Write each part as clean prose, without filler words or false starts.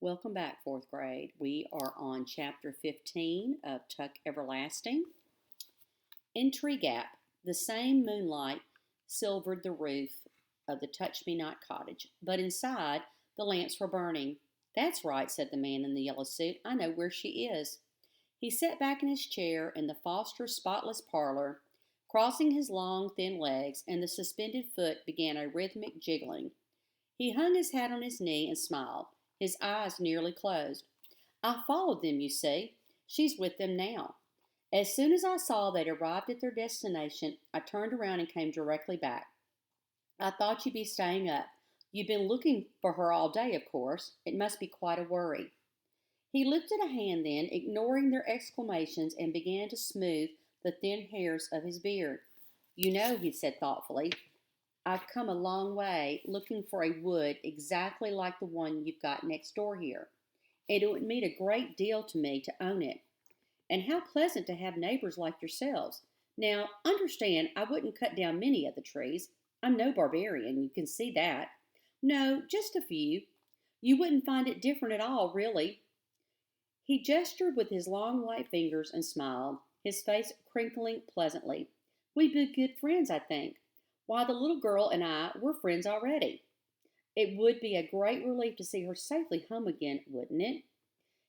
Welcome back, fourth grade. We are on chapter 15 of Tuck Everlasting. In Tree Gap, the same moonlight silvered the roof of the Touch Me Not cottage, but inside the lamps were burning. "That's right," said the man in the yellow suit. "I know where she is." He sat back in his chair in the Foster's spotless parlor, crossing his long, thin legs, and the suspended foot began a rhythmic jiggling. He hung his hat on his knee and smiled, his eyes nearly closed. "I followed them, you see. She's with them now. As soon as I saw they'd arrived at their destination, I turned around and came directly back. I thought you'd be staying up. You've been looking for her all day, of course. It must be quite a worry." He lifted a hand then, ignoring their exclamations, and began to smooth the thin hairs of his beard. "You know," he said thoughtfully, "I've come a long way looking for a wood exactly like the one you've got next door here. And it would mean a great deal to me to own it. And how pleasant to have neighbors like yourselves. Now, understand, I wouldn't cut down many of the trees. I'm no barbarian, you can see that. No, just a few. You wouldn't find it different at all, really." He gestured with his long white fingers and smiled, his face crinkling pleasantly. "We'd be good friends, I think. Why, the little girl and we're friends already. It would be a great relief to see her safely home again, wouldn't it?"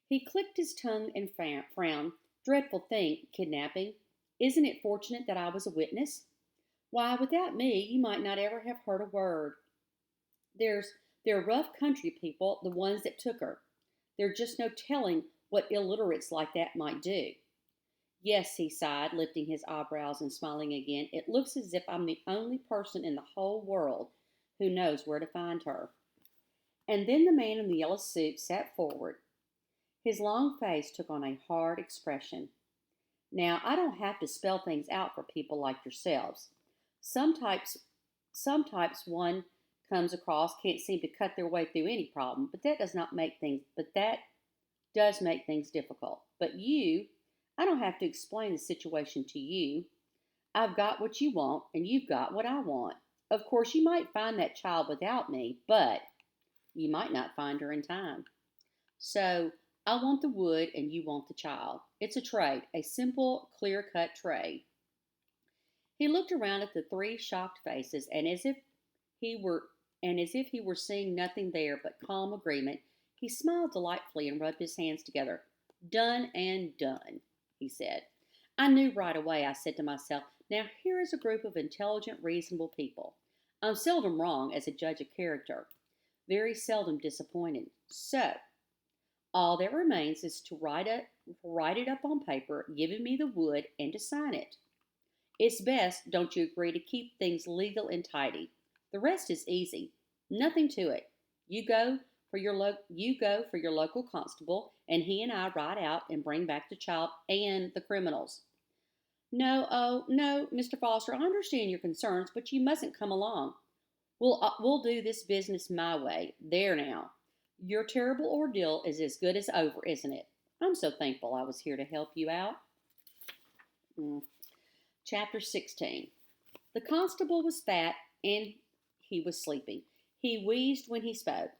He clicked his tongue and frowned. "Dreadful thing, kidnapping. Isn't it fortunate that I was a witness? Why, without me, you might not ever have heard a word. They're rough country people, the ones that took her. There's just no telling what illiterates like that might do." "Yes," he sighed, lifting his eyebrows and smiling again. "It looks as if I'm the only person in the whole world who knows where to find her." And then the man in the yellow suit sat forward. His long face took on a hard expression. "Now, I don't have to spell things out for people like yourselves. Some types, some types one comes across can't seem to cut their way through any problem, but that does make things difficult. But I don't have to explain the situation to you. I've got what you want, and you've got what I want. Of course, you might find that child without me, but you might not find her in time. So, I want the wood and you want the child. It's a trade, a simple, clear-cut trade." He looked around at the three shocked faces, he were and as if he were seeing nothing there but calm agreement, he smiled delightfully and rubbed his hands together. "Done and done," he said. "I knew right away. I said to myself, now here is a group of intelligent, reasonable people. I'm seldom wrong as a judge of character, very seldom disappointed. So, all that remains is to write it up on paper, giving me the wood, and to sign it. It's best, don't you agree, to keep things legal and tidy. The rest is easy. Nothing to it. You go for your local constable, and he and I ride out and bring back the child and the criminals." "No, oh, no, Mr. Foster, I understand your concerns, but you mustn't come along. We'll do this business my way. There now. Your terrible ordeal is as good as over, isn't it? I'm so thankful I was here to help you out." Mm. Chapter 16. The constable was fat and he was sleepy. He wheezed when he spoke,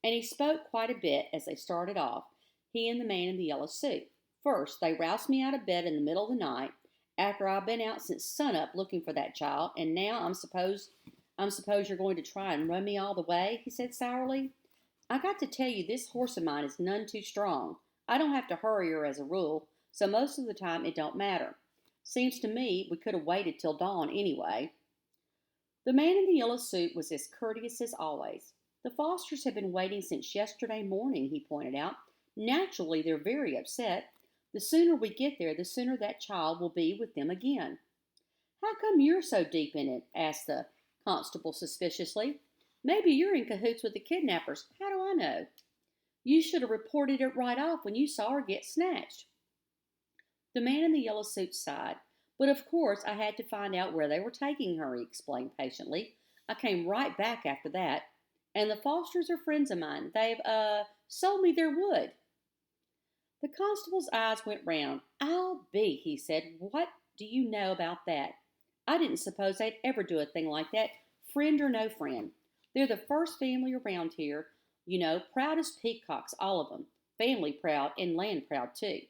and he spoke quite a bit as they started off, he and the man in the yellow suit. "First, they roused me out of bed in the middle of the night, after I've been out since sunup looking for that child, and now I'm suppose you're going to try and run me all the way," he said sourly. "I got to tell you this horse of mine is none too strong. I don't have to hurry her as a rule, so most of the time it don't matter. Seems to me we could have waited till dawn anyway." The man in the yellow suit was as courteous as always. "The Fosters have been waiting since yesterday morning," he pointed out. "Naturally, they're very upset. The sooner we get there, the sooner that child will be with them again." "How come you're so deep in it?" asked the constable suspiciously. "Maybe you're in cahoots with the kidnappers. How do I know?" "You should have reported it right off when you saw her get snatched." The man in the yellow suit sighed. "But of course I had to find out where they were taking her," he explained patiently. "I came right back after that. And the Fosters are friends of mine. They've sold me their wood." The constable's eyes went round. "I'll be," he said. "What do you know about that? I didn't suppose they'd ever do a thing like that, friend or no friend. They're the first family around here. You know, proud as peacocks, all of them. Family proud and land proud, too.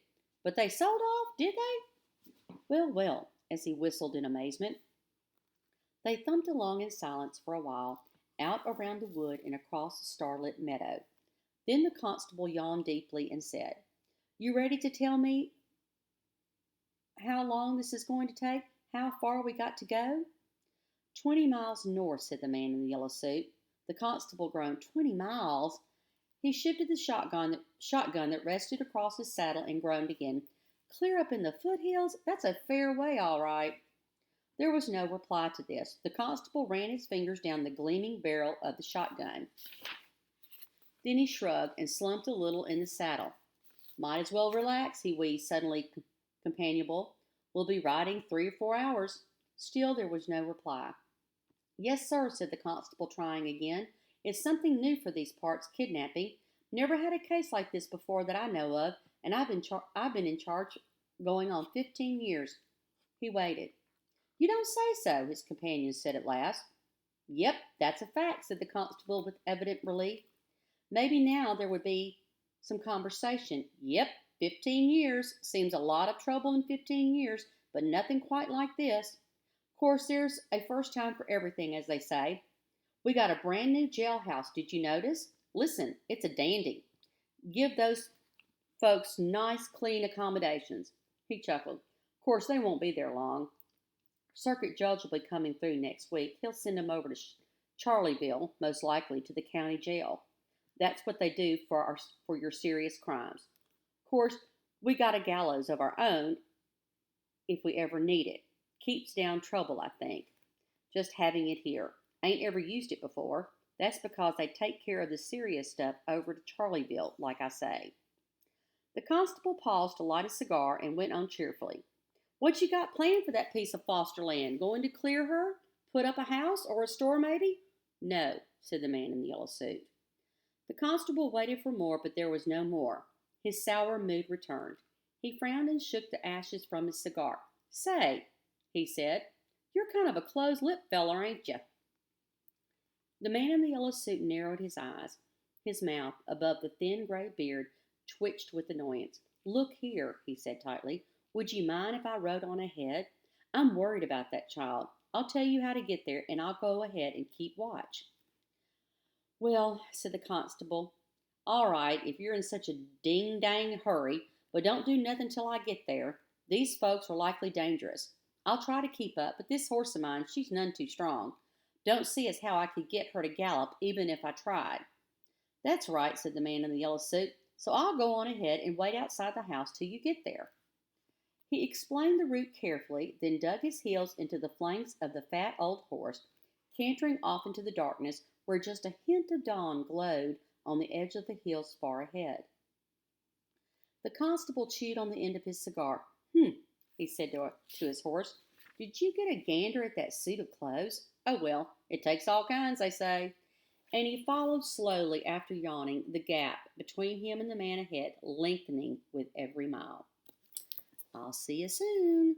But they sold off, did they? Well, well, as he whistled in amazement. They thumped along in silence for a while, out around the wood and across the starlit meadow. Then the constable yawned deeply and said, "You ready to tell me how long this is going to take? How far we got to go?" 20 miles north, said the man in the yellow suit. The constable groaned. 20 miles? He shifted the shotgun that rested across his saddle and groaned again. Clear up in the foothills? That's a fair way, all right. There was no reply to this. The constable ran his fingers down the gleaming barrel of the shotgun. Then he shrugged and slumped a little in the saddle. Might as well relax, he wheezed, suddenly companionable. We'll be riding 3 or 4 hours. Still there was no reply. Yes, sir, said the constable, trying again. It's something new for these parts, kidnapping. Never had a case like this before that I know of, and I've been in charge going on 15 years. He waited. You don't say so, his companion said at last. Yep, that's a fact, said the constable with evident relief. Maybe now there would be some conversation. Yep, 15 years. Seems a lot of trouble in 15 years, but nothing quite like this. Of course, there's a first time for everything, as they say. We got a brand new jailhouse, did you notice? Listen, it's a dandy. Give those folks nice, clean accommodations. He chuckled. Of course, they won't be there long. Circuit judge will be coming through next week. He'll send them over to Charlieville, most likely to the county jail. That's what they do for your serious crimes. Of course, we got a gallows of our own if we ever need it. Keeps down trouble, I think. Just having it here. Ain't ever used it before. That's because they take care of the serious stuff over to Charlieville, like I say. The constable paused to light a cigar and went on cheerfully. What you got planned for that piece of foster land? Going to clear her? Put up a house or a store, maybe? No, said the man in the yellow suit. The constable waited for more, but there was no more. His sour mood returned. He frowned and shook the ashes from his cigar. Say, he said, you're kind of a close-lipped feller, ain't you? The man in the yellow suit narrowed his eyes. His mouth, above the thin gray beard, twitched with annoyance. Look here, he said tightly. Would you mind if I rode on ahead? I'm worried about that child. I'll tell you how to get there, and I'll go ahead and keep watch. Well, said the constable, all right, if you're in such a ding-dang hurry, but don't do nothing till I get there. These folks are likely dangerous. I'll try to keep up, but this horse of mine, she's none too strong. Don't see as how I could get her to gallop, even if I tried. That's right, said the man in the yellow suit, so I'll go on ahead and wait outside the house till you get there. He explained the route carefully, then dug his heels into the flanks of the fat old horse, cantering off into the darkness where just a hint of dawn glowed on the edge of the hills far ahead. The constable chewed on the end of his cigar. He said to his horse. Did you get a gander at that suit of clothes? Oh, well, it takes all kinds, they say. And he followed slowly after yawning, the gap between him and the man ahead lengthening with every mile. I'll see you soon.